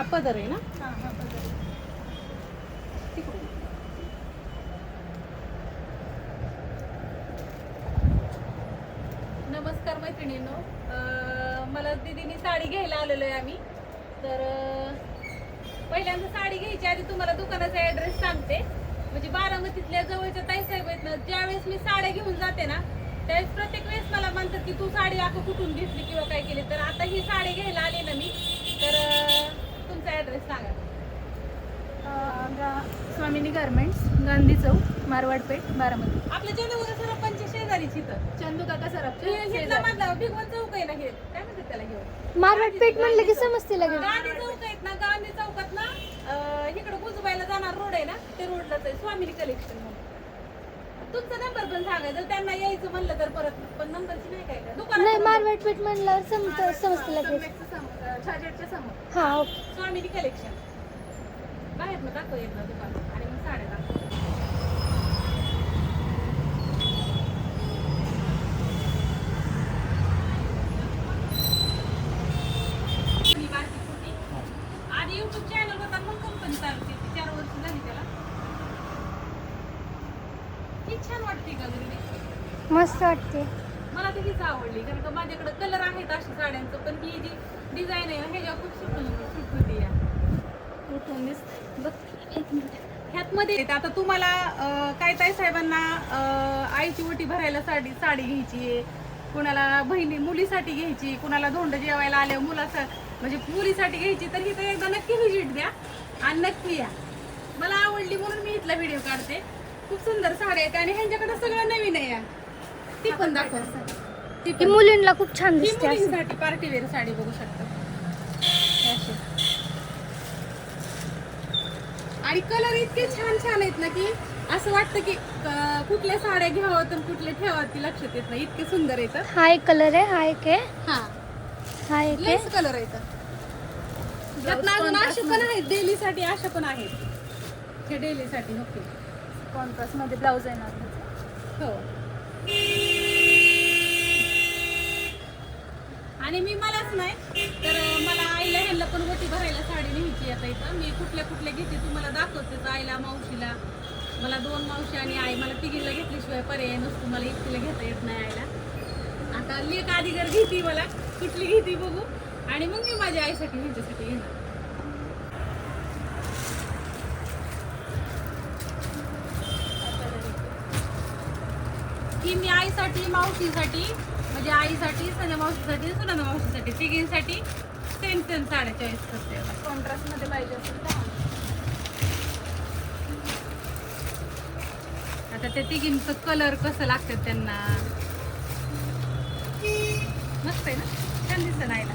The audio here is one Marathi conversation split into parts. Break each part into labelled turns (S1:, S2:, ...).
S1: हा पदर आहे ना.
S2: हा पदर.
S1: तिकडून
S2: नमस्कार मैत्रिणींनो, मला दीदीने साडी घ्यायला आलेलो आहे आम्ही. तर पहिल्यांदा साडी घ्यायची आधी तुम्हाला दुकानाचा ॲड्रेस सांगते. म्हणजे बारामतीतल्या जवळच्या ताईसाहेब आहेत ना, ज्यावेळेस मी साड्या घेऊन जाते ना त्यावेळेस प्रत्येक वेळेस मला म्हणतात की तू साडी आता कुठून घेतली किंवा काय केली. तर आता ही साडी घ्यायला आली ना मी, तर तुमचा ॲड्रेस सांगा.
S3: स्वामिनी गारमेंट्स, गांधी चौक, मारवाडपेठ, बारामती.
S2: आपल्या चंदुका सराफांच्या शेजारीची तर
S3: चंदू काका
S2: घेतला मधला भिगवण चौक आहे ना, हे काय म्हणतात त्याला, घेऊन
S4: मारवाडपेठ म्हणलं की समजते लगेच.
S2: गांधी चौक आहेत ना, गांधी चौकात ना इकडे गुजबाईला जाणार रोड आहे ना, ते रोडलाच आहे स्वामिनी कलेक्शन म्हणून. तुमचा नंबर पण सांगायचं, त्यांना यायचं म्हणलं तर परत, पण नंबरची नाही काय का दुकान.
S4: नाही मारवाडपेठ म्हणल्यावर समजते लगेच.
S3: छाजेटच्या समोर.
S4: हा ओके.
S2: स्वामिनी कलेक्शन बाहेर ना दाखव येत ना दुकान, आणि मग साड्या दाखव. आधी युट्यूब चॅनल होता, मग कंपनी चालू केली. 4 वर्ष झाली त्याला. ती छान वाटते का गं?
S4: मस्त वाटते.
S2: मला तर हीच आवडली, कारण का माझ्याकडे कलर आहेत अशा साड्यांचं, पण ही जी डिझाईन आहे ना ह्याच्यावर खूप सुट होती. या
S3: उठून दिसत बघ. एक मिनिट.
S2: ह्यात मध्ये आता तुम्हाला काय ताई साहेबांना आईची ओटी भरायला साडी घ्यायची आहे, कुणाला बहिणी मुलीसाठी घ्यायची, कुणाला धोंड जेवायला आल्या म्हणजे मुलीसाठी घ्यायची, तर ही तर एकदा नक्की व्हिजिट द्या आणि नक्की या. मला आवडली म्हणून मी इथला व्हिडिओ काढते. खूप सुंदर साड्या आहेत आणि ह्यांच्याकडे सगळं नवीन आहे. या ती पण दाखव. ती
S4: ही
S2: पण
S4: मुलींना खूप छान
S2: ही
S4: दिसते असं.
S2: मुलींसाठी पार्टीवेअर साडी बघू शकता. आणि कलर इतके छान छान आहेत ना की असं वाटतं की कुठल्या साड्या घ्यावं तर कुठल्या ठेवावं ती लक्षात येत नाही, इतके सुंदर येतात.
S4: हा एक कलर आहे, हा एक आहे,
S2: हा
S4: हा एक आहे.
S2: लेस कलर येतात. त्यातनं अजून अशा पण आहेत डेलीसाठी, अशा पण आहेत हे डेलीसाठी. ओके,
S3: कॉन्ट्रास्ट मध्ये ब्लाऊज आहे ना.
S2: हो. आणि मी मलाच नाही तर मला आईला ह्यांना पण ओटी भरायला साडी न्यायची आता इथं. मी कुठल्या कुठल्या घेते तुम्हाला दाखवते. आईला, मावशीला, मला 2 मावशी आणि आई, मला तिघीला घेतल्याशिवाय पर्याय नसतो. मला एकटीला घेता येत नाही आईला. आता लेक आधी घर घेते, मला कुठली घेते बघू, आणि मग मी माझ्या आईसाठी ह्यांच्यासाठी घेणार. ही मी आईसाठी, मावशीसाठी, म्हणजे आईसाठी, सध्या मावशीसाठी, सुनंदा मावशीसाठी, तिघींसाठी सेम साड्या चॉईस करते.
S3: कॉन्ट्रास्ट मध्ये पाहिजे असेल तर.
S2: आता त्या तिघींचं कलर कसं लागतात त्यांना. मस्त आहे ना, छान दिसत नाही ना.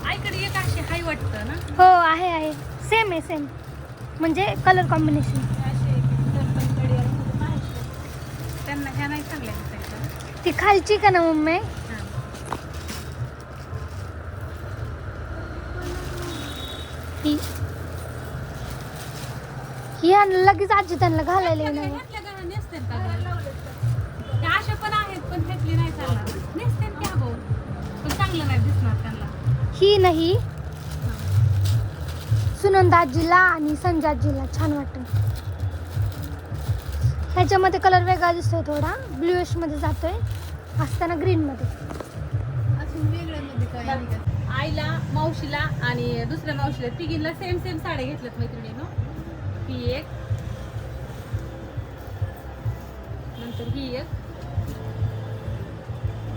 S2: आईकडे एक अशी हाय वाटतं ना.
S4: हो आहे आहे, सेम आहे सेम, म्हणजे कलर कॉम्बिनेशन.
S2: त्यांना ह्या नाही चांगल्या दिसायच्या.
S4: ती खालची का ना मम्मी? ही लगेच आजी त्यांना घालायला येणार.
S2: ह्यातल्या गाणं नेसतात का गं? त्या अशा पण आहेत, पण ह्यातली नाही चालणार. नेसतात त्या भाऊ, पण चांगलं नाही दिसणार त्यांना.
S4: ही नाही, सुनंदा आजीला आणि संजय आजीला छान वाटत. ह्याच्यामध्ये कलर वेगळा दिसतोय, थोडा ब्लूइश मध्ये जातोय, असताना ग्रीन मध्ये.
S2: अजून वेगळ्यामध्ये काय नाही का? आईला, मावशीला आणि दुसऱ्या मावशीला तिघींना सेम साड्या घेतल्यात मैत्रिणीनं. ही एक, नंतर ही एक,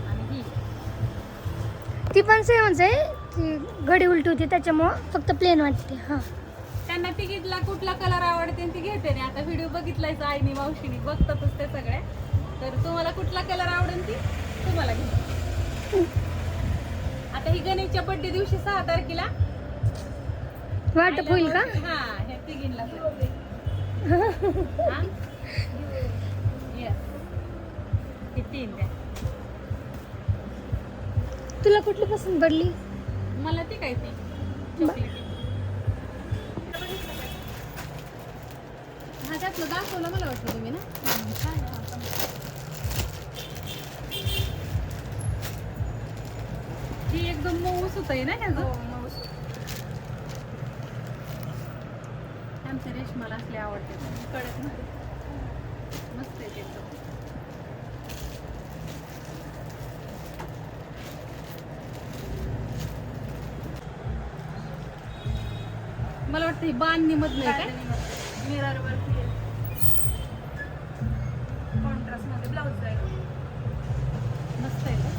S2: आणि ही.
S4: ती पण सेमच आहे, ती घडी उलटी होती त्याच्यामुळं फक्त प्लेन वाटते. हा,
S2: त्यांना तिकीटला कुठला कलर आवडते ती घेते नाही. आता व्हिडिओ बघितलायच आईनी, मावशीनी बघतातच ते सगळ्या. तर तुम्हाला कुठला कलर आवडेल ती तुम्हाला घे. आता ही गणेशच्या बर्थडे दिवशी 6 तारखेला
S4: वाटप होईल का?
S2: हा, ह्या तिघींना हे 3 द्या.
S4: तुला कुठली पसंत पडली?
S2: मला ती काय ती चॉकलेटी. हा त्यातलं दाखवलं मला वाटतं तुम्ही ना. ही एकदम मऊस होत आहे ना ह्याचं. वाटते
S3: कडक मध्ये.
S2: मस्त आहे त्याचं. मला वाटतं ही बांधणी मधलं आहे काय?
S3: मिरर वरती कॉन्ट्रास्ट मध्ये ब्लाऊज आहे.
S2: मस्त आहे का?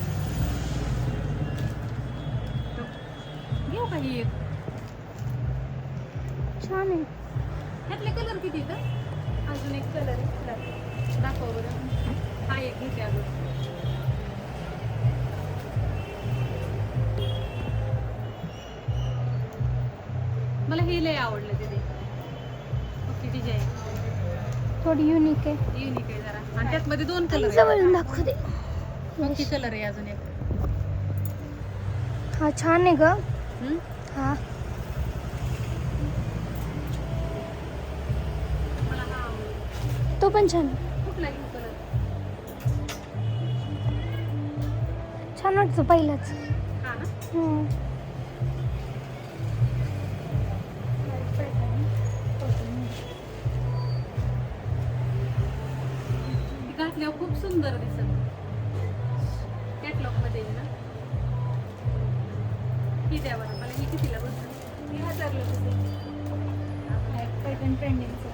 S2: घेऊ का ही एक?
S4: छान आहे.
S2: ह्यातले कलर किती आहेत?
S3: अजून एक कलर आहे.
S2: दाखव बरं. हा एक घेते अजून. मला हे लय आवडलं तिथे. ओके डिझाईन
S4: थोडी युनिक आहे.
S2: युनिक आहे जरा. आणि त्यात मध्ये दोन कलर
S4: जवळून दाखवू दे.
S2: ओके कलर आहे अजून एक.
S4: हा छान आहे ग.
S2: हम्म?
S4: हा
S2: मला हा आवडला.
S4: तो पण छान आहे.
S2: कुठला घेऊ कलर?
S4: छान वाटतो पहिलाच.
S2: हा ना?
S4: हम्म.
S2: ती घातल्यावर खूप सुंदर दिसत. कॅटलॉग मध्ये आहे ना. ही द्या बरं मला. ही कितीला बसत?
S3: मी 1000 ला बसेल. पॅटर्न ट्रेंडिंगचं.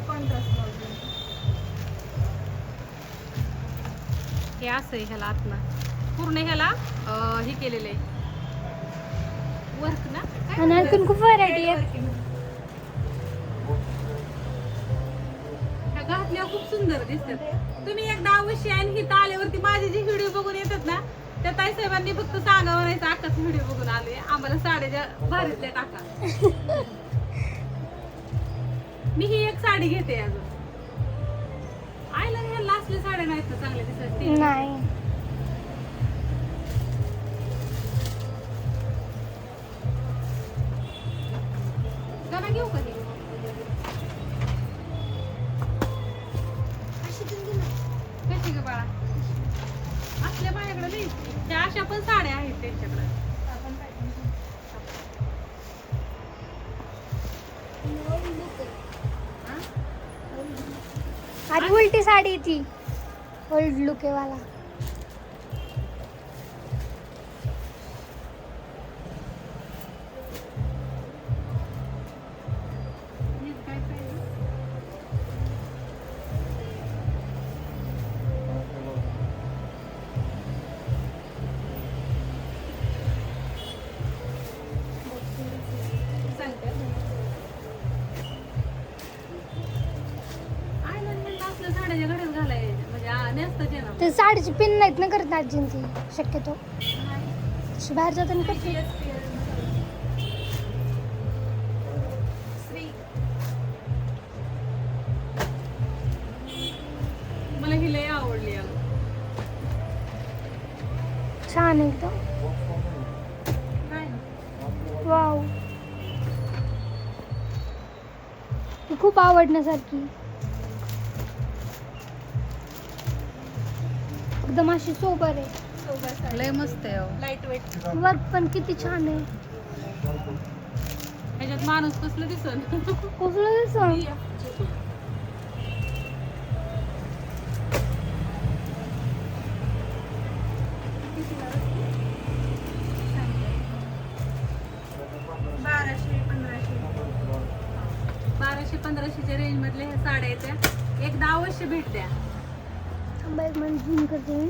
S3: कॉन्ट्रास्ट ब्लाऊज आहे.
S2: हे असं आहे ह्याला आतनं. पूर्ण ह्याला हे केलेलं आहे वर्क ना. काय
S4: आणि आणखीन खूप व्हरायटी आहे.
S3: Working.
S2: ह्या घातल्यावर खूप सुंदर दिसतात. तुम्ही एकदा अवश्य आणि इथं आल्यावरती माझे जे व्हिडिओ बघून येतात ना त्या ताई साहेबांनी फक्त सांगा म्हणायचं आकाच व्हिडिओ बघून आलोय आम्हाला साड्या ज्या भारीतल्या टाका. मी ही एक साडी घेते अजून. आयला ह्याला असल्या साड्या नाहीत ना चांगल्या दिसत ते.
S4: नाही
S2: जरा घेऊ का हे? कशी ग बाळा? असल्या माझ्याकडे नाही. त्या अशा पण साड्या आहेत त्यांच्याकडे.
S3: आपण pattern.
S2: हा?
S4: आणि उलटी साडी आहे ती. ओल्ड लुक आहे वाला.
S2: हेच काय पाहिजे?
S3: सांगते.
S2: आयला ह्याला असल्या साड्याच्या घड्यात घालायच्या म्हणजे नेसतात आहे ना.
S4: ते साडीची पिन नाहीत ना करत आजींची शक्यतो. अशी बाहेर जाताना करते.
S3: श्री
S2: मला ही लय आवडली अगं.
S4: छान आहे एकदम.
S3: काय
S4: वाव ती खूप आवडण्यासारखी. एकदम अशी सोबर आहे.
S3: सोबत साडी.
S2: लय मस्त आहे अहो.
S3: Light weight.
S4: वर्क पण किती छान आहे.
S2: ह्याच्यात माणूस कसलं दिसन.
S4: कसलं दिसतं.
S3: बाराशे 1500.
S2: 1200-1500च्या रेंज मधल्या ह्या साड्या आहेत त्या. एकदा अवश्य भेट द्या.
S4: थांबा एक मिनिट झूम करते मी.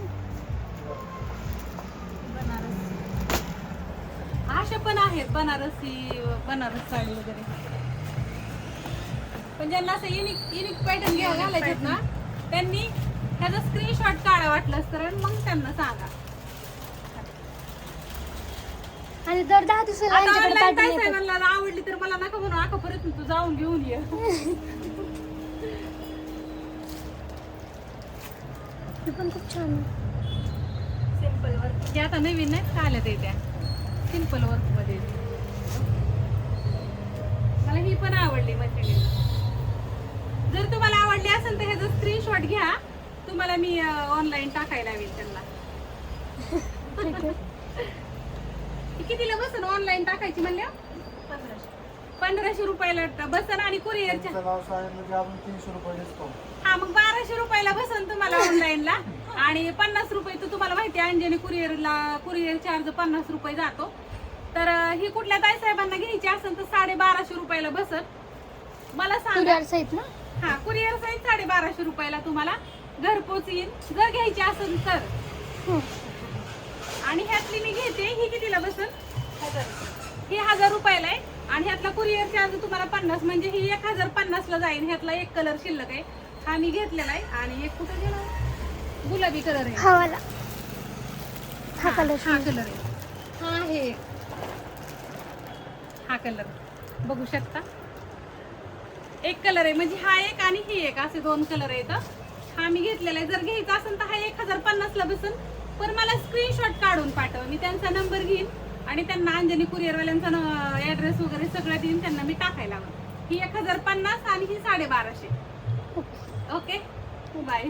S3: बनारस.
S2: अशा पण आहेत बनारस साडी वगैरे. पण ज्यांना असं युनिक पॅटर्न घालायचे ना त्यांनी ह्याचा स्क्रीनशॉट काढा वाटलंच तर आणि मग त्यांना सांगा.
S4: आणि दर 10 दिवसाला
S2: आता
S4: यांच्याकडे
S2: online
S4: pattern
S2: काय
S4: येतात.
S2: सांगायला आवडली तर मला नका म्हणू. आका परत तू जाऊन घेऊन ये.
S4: ती पण खूप छान आहे.
S3: Simple work.
S2: ते आता नवीन नाही का आल्या ते त्या सिंपल वर्क मध्ये. मला ही पण आवडली मैत्रिणीला. जर तुम्हाला आवडली असेल तर ह्याचा स्क्रीनशॉट घ्या. तुम्हाला मी ऑनलाईन टाकायला हवी त्यांना.
S4: ठीक आहे.
S2: ही ही कितीला बसन ऑनलाईन टाकायची म्हणल्या 1500 रुपयाला बसन आणि कुरिअरच्या
S5: तुमचं नाव सांगितलं की आपण 300 रुपये डिस्काउंट.
S2: हा मग 1200 रुपयाला बसन तुम्हाला ऑनलाईनला आणि 50 रुपये तर तुम्हाला माहिती आहे अंजनी कुरिअर चार्ज 50 रुपये जातो. तर ही कुठल्या ताई साहेबांना घ्यायची असेल तर 1250 रुपयाला बसन. मला सांगा
S4: कुरिअर सहित ना.
S2: हा कुरिअर सहित 1250 रुपयाला तुम्हाला घरपोच येईल जर घ्यायची असेल तर.
S4: हो.
S2: आणि ह्यातली मी घेते ही कितीला बसन? ही 1000 रुपयाला आहे आणि ह्यातला कुरिअर चार्ज तुम्हाला 50 म्हणजे ही 1050 ला जाईल. ह्यातला एक कलर शिल्लक आहे हा मी घेतलेला आहे आणि एक कुठं गेला गुलाबी कलर आहे
S4: हा वाला. हा कलर.
S2: हा कलर आहे. हा आहे हा कलर बघू शकता एक कलर आहे म्हणजे हा एक आणि ही एक असे 2 कलर आहेत. हा मी घेतलेला आहे. जर घ्यायचा असेल तर हा 1050 ला बसून पण मला स्क्रीनशॉट काढून पाठव. मी त्यांचा नंबर घेईन आणि त्यांना अंजनी कुरिअरवाल्यांचा ॲड्रेस वगैरे सगळं देईन त्यांना मी टाकायला हवं. ही 1050 आणि ही 1250. Okay bye.